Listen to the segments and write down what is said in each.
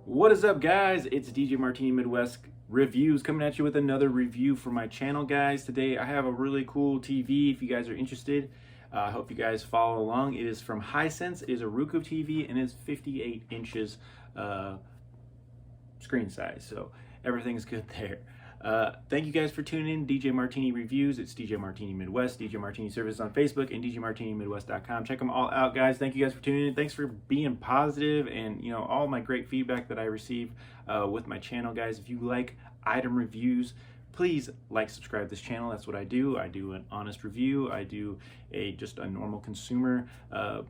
What is up, guys? It's DJ Martini Midwest Reviews coming at you with another review for my channel, guys. Today I have a really cool TV if you guys are interested. I hope you guys follow along. It is from Hisense. It is a Roku TV and it's 58 inches screen size, so everything's good there. Thank you guys for tuning in. DJ Martini Reviews. It's DJ Martini Midwest, DJ Martini Service on Facebook, and DJMartiniMidwest.com. Check them all out, guys. Thank you guys for tuning in. Thanks for being positive and all my great feedback that I receive with my channel, guys. If you like item reviews, please like, subscribe to this channel. That's what I do. I do an honest review. I do just a normal consumer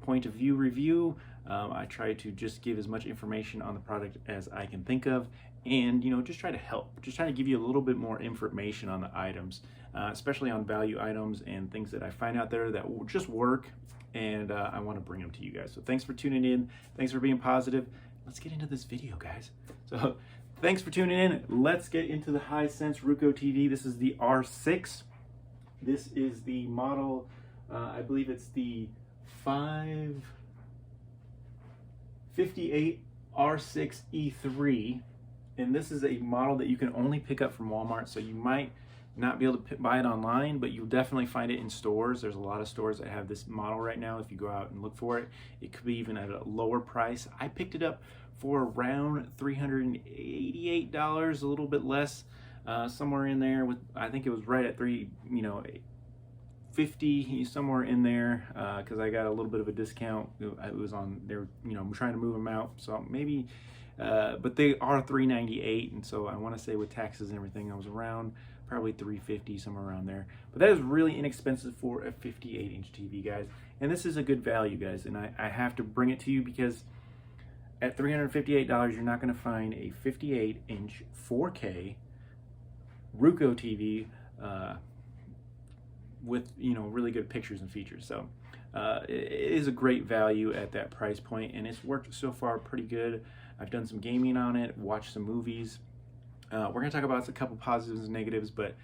point of view review. I try to just give as much information on the product as I can think of, and just try to help, just trying to give you a little bit more information on the items, especially on value items and things that I find out there that will just work, and I want to bring them to you guys. So thanks for tuning in. Thanks for being positive. Let's get into this video, guys. So thanks for tuning in. Let's get into the Hisense Roku TV. This is the R6. This is the model, I believe it's the 558 R6 E3. And this is a model that you can only pick up from Walmart, so you might not be able to buy it online, but you'll definitely find it in stores. There's a lot of stores that have this model right now. If you go out and look for it, it could be even at a lower price. I picked it up for around $388, a little bit less, somewhere in there. With I think it was right at $350, somewhere in there, because I got a little bit of a discount. It was on there, I'm trying to move them out, so maybe. But they are $398, and so I want to say with taxes and everything, I was around probably $350, somewhere around there. But that is really inexpensive for a 58-inch TV, guys. And this is a good value, guys. And I have to bring it to you because at $358, you're not going to find a 58-inch 4K Roku TV with really good pictures and features. So it is a great value at that price point, and it's worked so far pretty good. I've done some gaming on it, watched some movies. We're going to talk about a couple positives and negatives, but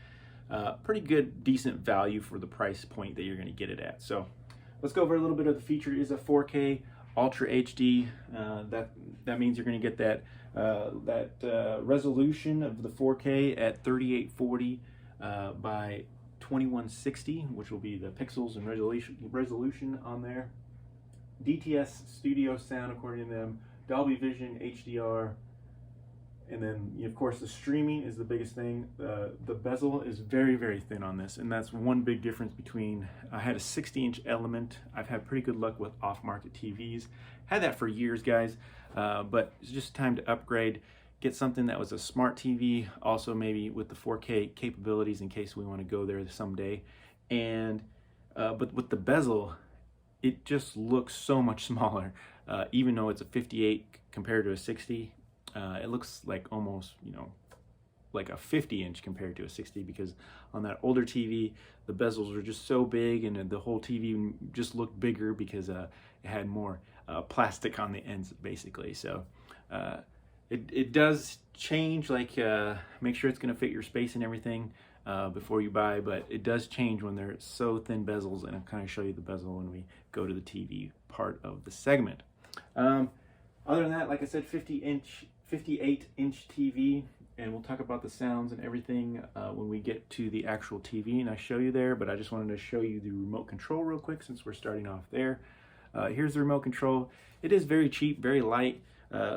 pretty good, decent value for the price point that you're going to get it at. So let's go over a little bit of the feature. It is a 4K Ultra HD. That means you're going to get that resolution of the 4K at 3840 by 2160, which will be the pixels and resolution on there. DTS Studio sound, according to them. Dolby Vision, HDR, and then of course the streaming is the biggest thing. The bezel is very, very thin on this, and that's one big difference between. I had a 60-inch Element. I've had pretty good luck with off-market TVs. Had that for years, guys, but it's just time to upgrade. Get something that was a smart TV, also maybe with the 4K capabilities in case we want to go there someday. And but with the bezel, it just looks so much smaller. Even though it's a 58 compared to a 60, it looks like almost, like a 50-inch compared to a 60, because on that older TV, the bezels were just so big and the whole TV just looked bigger because it had more plastic on the ends, basically. So it does change, like make sure it's going to fit your space and everything before you buy, but it does change when they're so thin bezels, and I'll kind of show you the bezel when we go to the TV part of the segment. Other than that, like I said, 58-inch TV, and we'll talk about the sounds and everything when we get to the actual TV and I show you there, but I just wanted to show you the remote control real quick since we're starting off there. Here's the remote control. It is very cheap, very light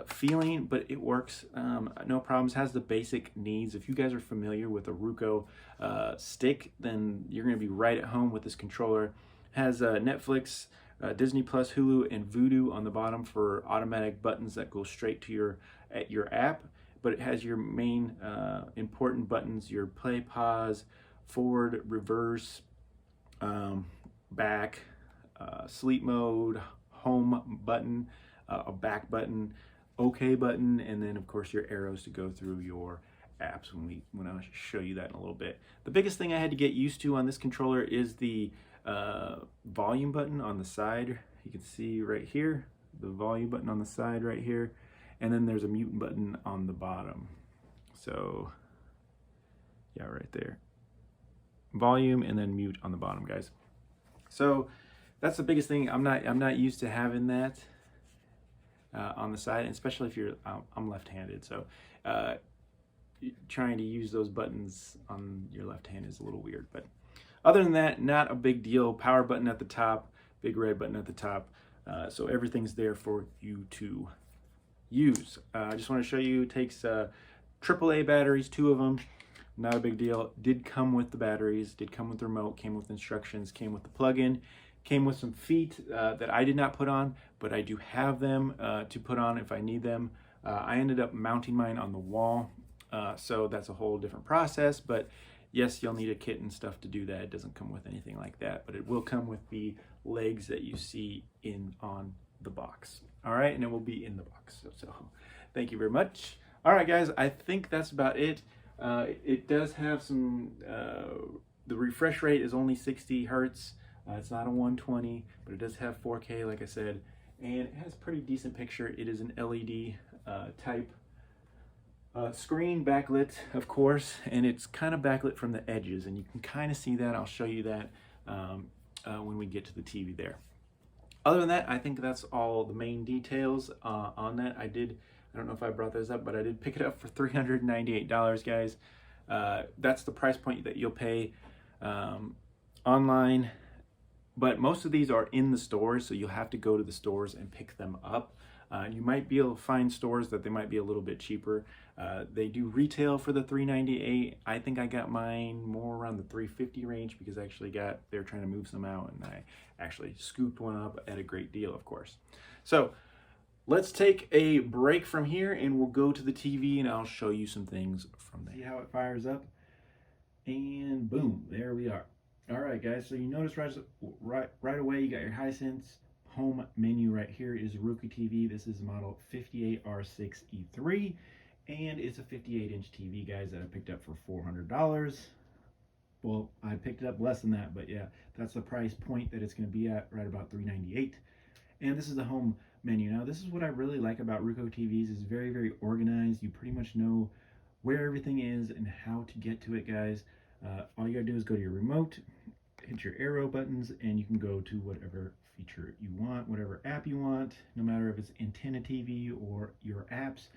feeling, but it works, no problems. Has the basic needs. If you guys are familiar with a Roku stick, then you're going to be right at home with this controller. Has Netflix, Disney Plus, Hulu, and Vudu on the bottom for automatic buttons that go straight to your app, but it has your main important buttons: your play, pause, forward, reverse, back, sleep mode, home button, a back button, OK button, and then of course your arrows to go through your apps when I show you that in a little bit. The biggest thing I had to get used to on this controller is the volume button on the side. You can see right here, the volume button on the side right here, and then there's a mute button on the bottom. So yeah, right there, volume and then mute on the bottom, guys. So that's the biggest thing. I'm not used to having that. on the side, and especially if you're, I'm left-handed, so trying to use those buttons on your left hand is a little weird. But other than that, not a big deal. Power button at the top, big red button at the top, so everything's there for you to use. I just want to show you, it takes AAA batteries, 2 of them. Not a big deal. Did come with the batteries, did come with the remote, came with instructions, came with the plug-in, came with some feet that I did not put on, but I do have them to put on if I need them. I ended up mounting mine on the wall, so that's a whole different process, but yes, you'll need a kit and stuff to do that. It doesn't come with anything like that, but it will come with the legs that you see on the box. All right, and it will be in the box. So thank you very much. All right, guys, I think that's about it. It does have some, the refresh rate is only 60 hertz. It's not a 120, but it does have 4K, like I said, and it has pretty decent picture. It is an LED type screen, backlit, of course, and it's kind of backlit from the edges, and you can kind of see that. I'll show you that when we get to the TV there. Other than that, I think that's all the main details on that. I don't know if I brought those up, but I did pick it up for $398, guys. That's the price point that you'll pay online, but most of these are in the stores, so you'll have to go to the stores and pick them up. You might be able to find stores that they might be a little bit cheaper. They do retail for the $398. I think I got mine more around the $350 range because I actually they're trying to move some out, and I actually scooped one up at a great deal, of course. So let's take a break from here and we'll go to the TV and I'll show you some things from there. See how it fires up, and boom, there we are. All right, guys, so you notice right away you got your Hisense home menu. Right here is Roku TV. This is model 58R6E3, and it's a 58-inch TV, guys, that I picked up for $400. Well, I picked it up less than that, but yeah, that's the price point that it's going to be at, right about $398. And this is the home menu. Now, this is what I really like about Roku TVs. It's very, very organized. You pretty much know where everything is and how to get to it, guys. All you gotta do is go to your remote, hit your arrow buttons, and you can go to whatever feature you want, whatever app you want, no matter if it's antenna TV or your apps.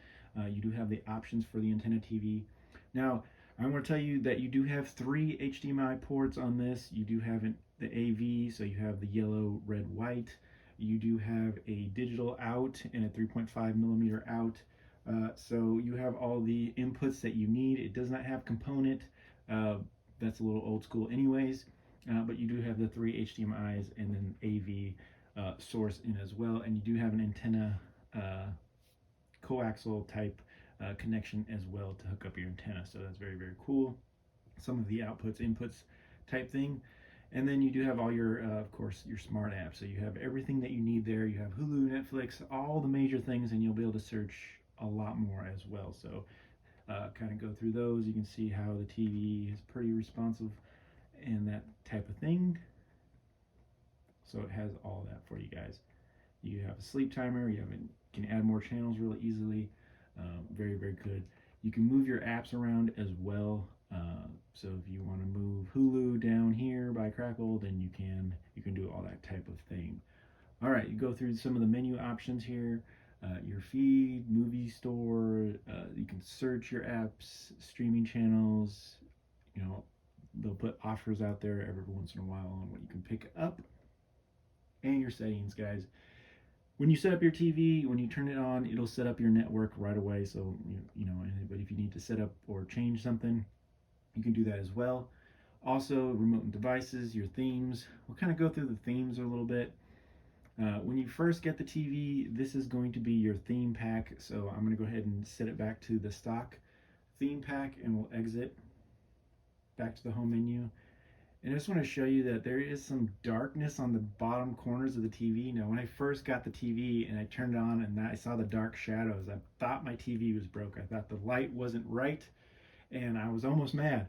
You do have the options for the antenna TV. Now, I want to tell you that you do have 3 HDMI ports on this. You do have the AV, so you have the yellow, red, white. You do have a digital out and a 3.5 millimeter out. So you have all the inputs that you need. It does not have component. That's a little old school anyways. But you do have the 3 HDMIs and then AV source in as well. And you do have an antenna coaxial type connection as well to hook up your antenna. So that's very, very cool. Some of the outputs, inputs type thing. And then you do have all your, of course, your smart apps. So you have everything that you need there. You have Hulu, Netflix, all the major things, and you'll be able to search a lot more as well. So kind of go through those. You can see how the TV is pretty responsive and that type of thing. So it has all that for you guys. You have a sleep timer. You can add more channels really easily. Very, very good. You can move your apps around as well. So if you want to move Hulu down here by Crackle, then you can do all that type of thing. All right, you go through some of the menu options here. Your feed, movie store. You can search your apps, streaming channels. You know, they'll put offers out there every once in a while on what you can pick up. And your settings, guys. When you set up your TV, when you turn it on, it'll set up your network right away. So, you know, but if you need to set up or change something, you can do that as well. Also, remote and devices, your themes. We'll kind of go through the themes a little bit. When you first get the TV, this is going to be your theme pack. So I'm going to go ahead and set it back to the stock theme pack, and we'll exit back to the home menu. And I just want to show you that there is some darkness on the bottom corners of the TV. Now, when I first got the TV and I turned it on and I saw the dark shadows, I thought my TV was broke. I thought the light wasn't right, and I was almost mad.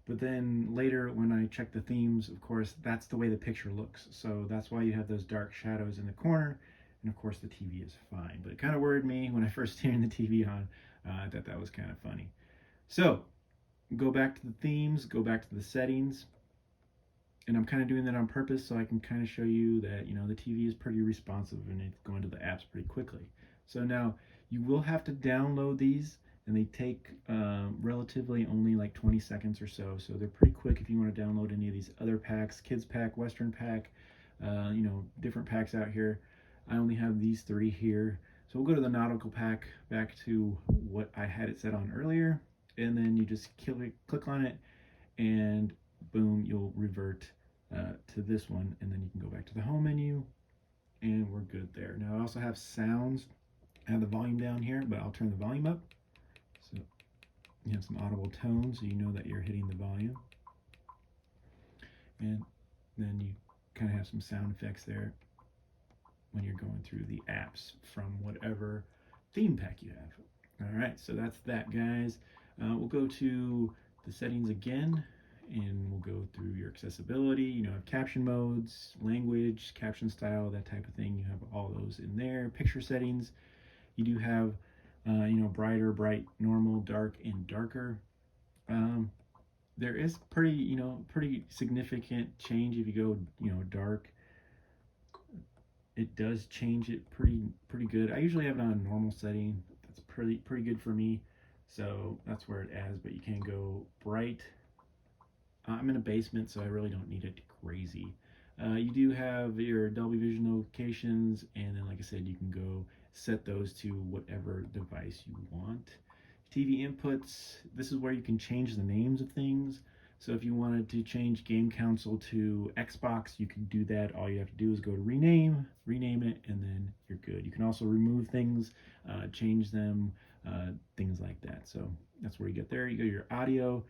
But then later when I checked the themes, of course, that's the way the picture looks. So that's why you have those dark shadows in the corner. And of course the TV is fine. But it kind of worried me when I first turned the TV on. I thought that was kind of funny. So go back to the themes, go back to the settings. And I'm kind of doing that on purpose so I can kind of show you that, you know, the TV is pretty responsive and it's going to the apps pretty quickly. So now you will have to download these, and they take relatively only like 20 seconds or so. So they're pretty quick if you want to download any of these other packs, Kids Pack, Western Pack, different packs out here. I only have these 3 here. So we'll go to the Nautical Pack, back to what I had it set on earlier, and then you just click on it, and boom, you'll revert to this one, and then you can go back to the home menu, and we're good there. Now I also have sounds. I have the volume down here, but I'll turn the volume up. So you have some audible tones, so you know that you're hitting the volume. And then you kind of have some sound effects there when you're going through the apps from whatever theme pack you have. All right, so that's that, guys. We'll go to the settings again, and we'll go through your accessibility. You know, have caption modes, language, caption style, that type of thing. You have all those in there. Picture settings. You do have, brighter, bright, normal, dark, and darker. There is pretty significant change if you go, dark. It does change it pretty good. I usually have it on a normal setting. That's pretty good for me. So that's where it is, but you can go bright. I'm in a basement, so I really don't need it crazy. You do have your Dolby Vision notifications, and then, like I said, you can go set those to whatever device you want. TV inputs, this is where you can change the names of things. So if you wanted to change game console to Xbox, you can do that. All you have to do is go to rename it, and then you're good. You can also remove things, change them, things like that. So that's where you get there. You go to your audio.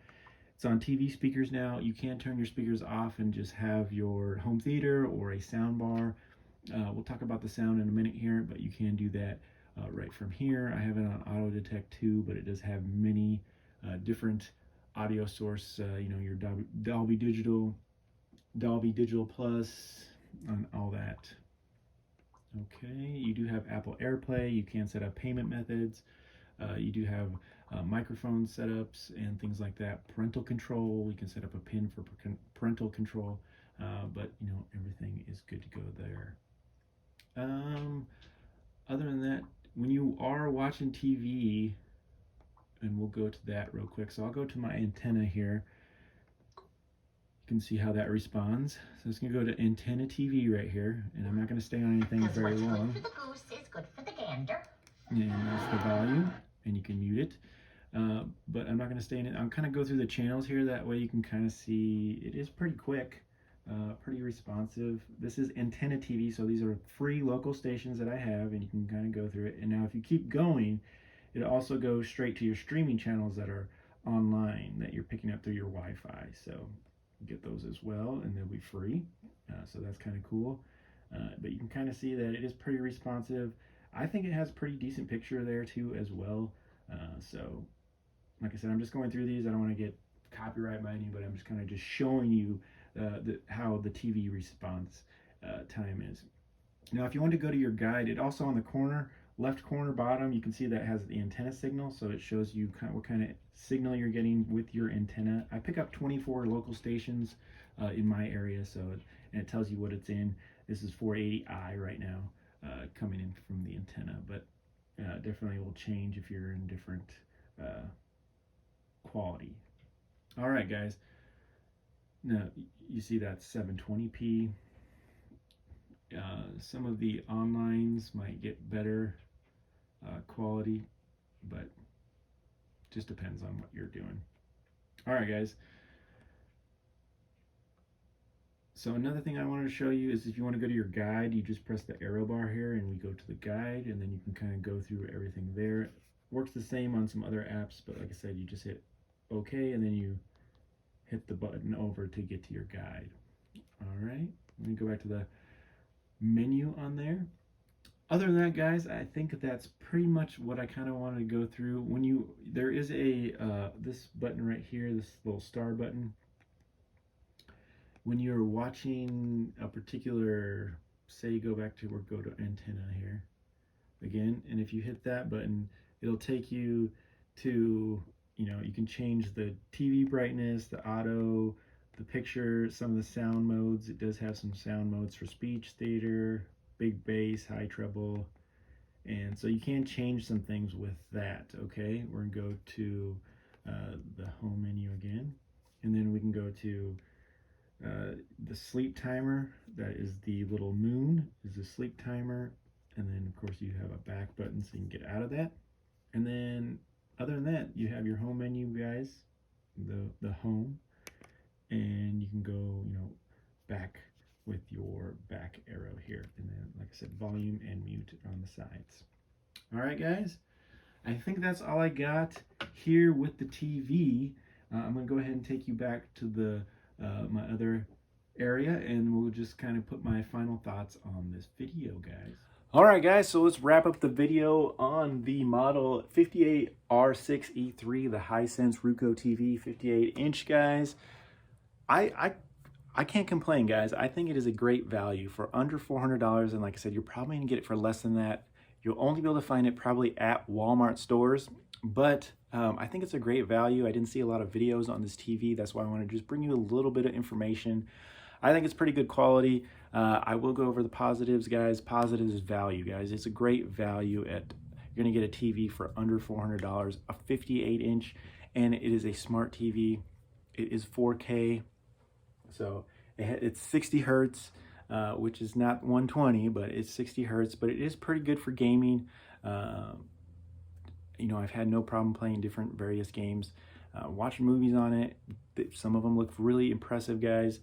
It's on TV speakers now. You can turn your speakers off and just have your home theater or a sound bar. We'll talk about the sound in a minute here, but you can do that right from here. I have it on auto detect too, but it does have many different audio source, your Dolby Digital, Dolby Digital Plus, and all that. Okay, you do have Apple AirPlay. You can set up payment methods. You do have microphone setups and things like that. Parental control, you can set up a pin for parental control, but everything is good to go there. Other than that, when you are watching TV, and we'll go to that real quick. So I'll go to my antenna here. You can see how that responds. So it's going to go to antenna TV right here, and I'm not going to stay on anything very long. Good for the goose is good for the gander. And that's the volume, and you can mute it. But I'm not going to stay in it. I'm kind of go through the channels here. That way you can kind of see it is pretty quick, pretty responsive. This is antenna TV, so these are free local stations that I have, and you can kind of go through it. And now if you keep going, it also goes straight to your streaming channels that are online that you're picking up through your Wi-Fi. So you get those as well, and they'll be free. So that's kind of cool. But you can kind of see that it is pretty responsive. I think it has pretty decent picture there too as well. So like I said, I'm just going through these. I don't want to get copyright by anybody. I'm just kind of just showing you how the TV response time is. Now, if you want to go to your guide, it also on the corner, left corner bottom, you can see that has the antenna signal. So it shows you what kind of signal you're getting with your antenna. I pick up 24 local stations in my area, and it tells you what it's in. This is 480i right now coming in from the antenna, but definitely will change if you're in different quality. All right, guys. Now you see that 720p. Some of the onlines might get better quality, but just depends on what you're doing. All right, guys. So another thing I wanted to show you is if you want to go to your guide, you just press the arrow bar here and we go to the guide, and then you can kind of go through everything there. It works the same on some other apps, but like I said, you just hit OK, and then you hit the button over to get to your guide. All right, let me go back to the menu on there. Other than that, guys, I think that's pretty much what I kind of wanted to go through. There is a this button right here, this little star button. When you're watching a particular, say, go to antenna here again, and if you hit that button, it'll take you to, you can change the TV brightness, the auto, the picture, some of the sound modes. It does have some sound modes for speech, theater, big bass, high treble, And so you can change some things with that. Okay, we're gonna go to the home menu again, and then we can go to the sleep timer. That is the little moon is the sleep timer, and then of course you have a back button so you can get out of that. And then other than that, you have your home menu, guys, the home, and you can go, back with your back arrow here, and then like I said, volume and mute on the sides. All right, guys, I think that's all I got here with the TV. I'm gonna go ahead and take you back to the my other area, and we'll just kind of put my final thoughts on this video, guys. All right, guys, so let's wrap up the video on the model 58R6E3, the Hisense Roku TV 58-inch, guys. I can't complain, guys. I think it is a great value for under $400, and like I said, you're probably gonna get it for less than that. You'll only be able to find it probably at Walmart stores, but I think it's a great value. I didn't see a lot of videos on this TV. That's why I want to just bring you a little bit of information. I think it's pretty good quality. I will go over the positives, guys. Positives is value, guys. It's a great value you're gonna get a TV for under $400, a 58-inch, and it is a smart TV. It is 4K, so it's 60 hertz. Which is not 120, but it's 60 hertz, but it is pretty good for gaming. I've had no problem playing different various games, watching movies on it. Some of them look really impressive, guys.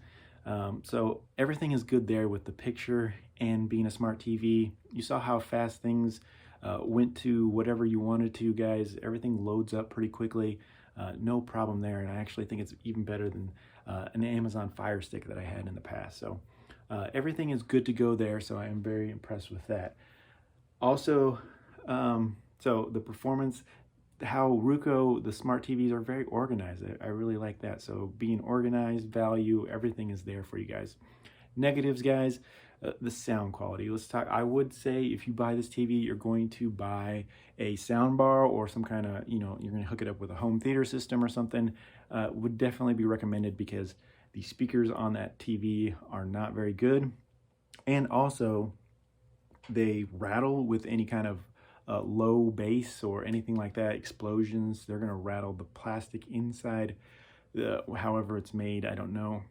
So everything is good there with the picture and being a smart TV. You saw how fast things went to whatever you wanted to, guys. Everything loads up pretty quickly. No problem there, and I actually think it's even better than an Amazon Fire Stick that I had in the past. So everything is good to go there, so I am very impressed with that. Also, so the performance, how Roku, the smart TVs are very organized. I really like that. So being organized, value, everything is there for you guys. Negatives, guys, the sound quality. Let's talk. I would say if you buy this TV, you're going to buy a sound bar or some kind of, you're going to hook it up with a home theater system or something. Would definitely be recommended because the speakers on that TV are not very good. And also, they rattle with any kind of low bass or anything like that, explosions. They're going to rattle the plastic inside, however it's made, I don't know.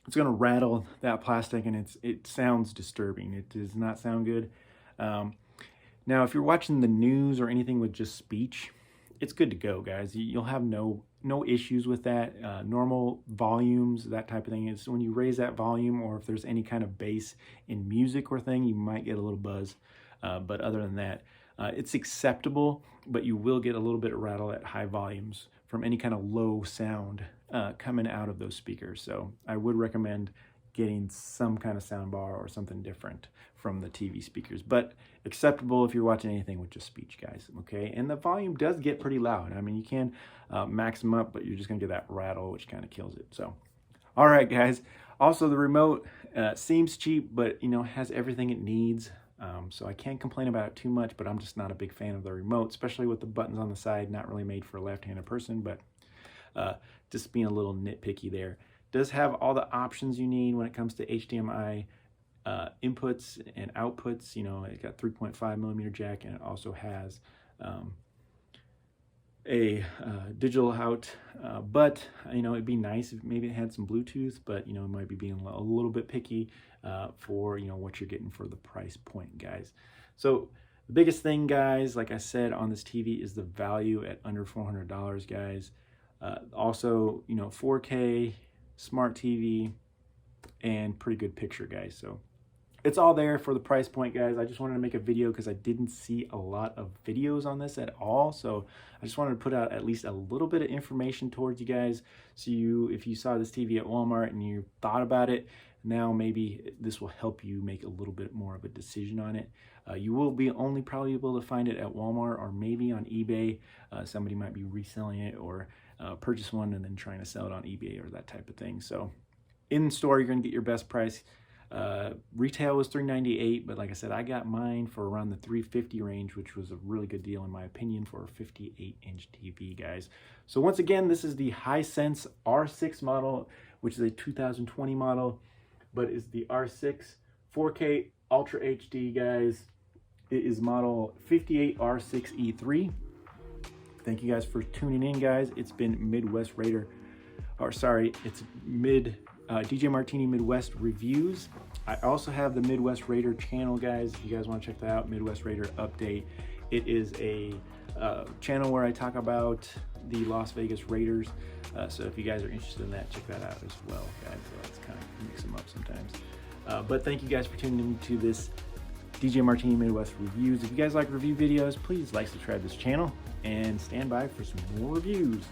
It's going to rattle that plastic, and it sounds disturbing. It does not sound good. Now, if you're watching the news or anything with just speech, it's good to go, guys. You'll have no issues with that. Normal volumes, that type of thing. Is when you raise that volume, or if there's any kind of bass in music or thing, you might get a little buzz. But other than that, it's acceptable, but you will get a little bit of rattle at high volumes from any kind of low sound coming out of those speakers. So I would recommend getting some kind of sound bar or something different from the TV speakers, but acceptable if you're watching anything with just speech, guys. Okay, and the volume does get pretty loud. I mean, you can max them up, but you're just gonna get that rattle, which kind of kills it. So, all right, guys. Also, the remote seems cheap, but has everything it needs. So I can't complain about it too much, but I'm just not a big fan of the remote, especially with the buttons on the side. Not really made for a left-handed person, but just being a little nitpicky there. Does have all the options you need when it comes to HDMI inputs and outputs. It got 3.5 millimeter jack, and it also has a digital out, but it'd be nice if maybe it had some Bluetooth, but it might be being a little bit picky for what you're getting for the price point, guys. So the biggest thing, guys, like I said, on this TV is the value at under $400, guys. Also 4K smart TV and pretty good picture, guys. So it's all there for the price point, guys. I just wanted to make a video because I didn't see a lot of videos on this at all. So I just wanted to put out at least a little bit of information towards you guys. So if you saw this TV at Walmart and you thought about it, now maybe this will help you make a little bit more of a decision on it. You will be only probably able to find it at Walmart or maybe on eBay. Somebody might be reselling it or purchase one and then trying to sell it on eBay or that type of thing. So in store, you're going to get your best price. Retail was $398, but like I said, I got mine for around the $350 range, which was a really good deal in my opinion for a 58-inch TV, guys. So once again, this is the Hisense R6 model, which is a 2020 model, but is the R6 4K Ultra HD, guys. It is model 58R6E3. Thank you guys for tuning in, guys. It's been Midwest Raider, or sorry, it's DJ Martini Midwest Reviews. I also have the Midwest Raider channel, guys. If you guys want to check that out, Midwest Raider Update. It is a channel where I talk about the Las Vegas Raiders. So if you guys are interested in that, check that out as well, guys. So let's kind of mix them up sometimes. But thank you guys for tuning in to this DJ Martini Midwest Reviews. If you guys like review videos, please like, subscribe to this channel, and stand by for some more reviews.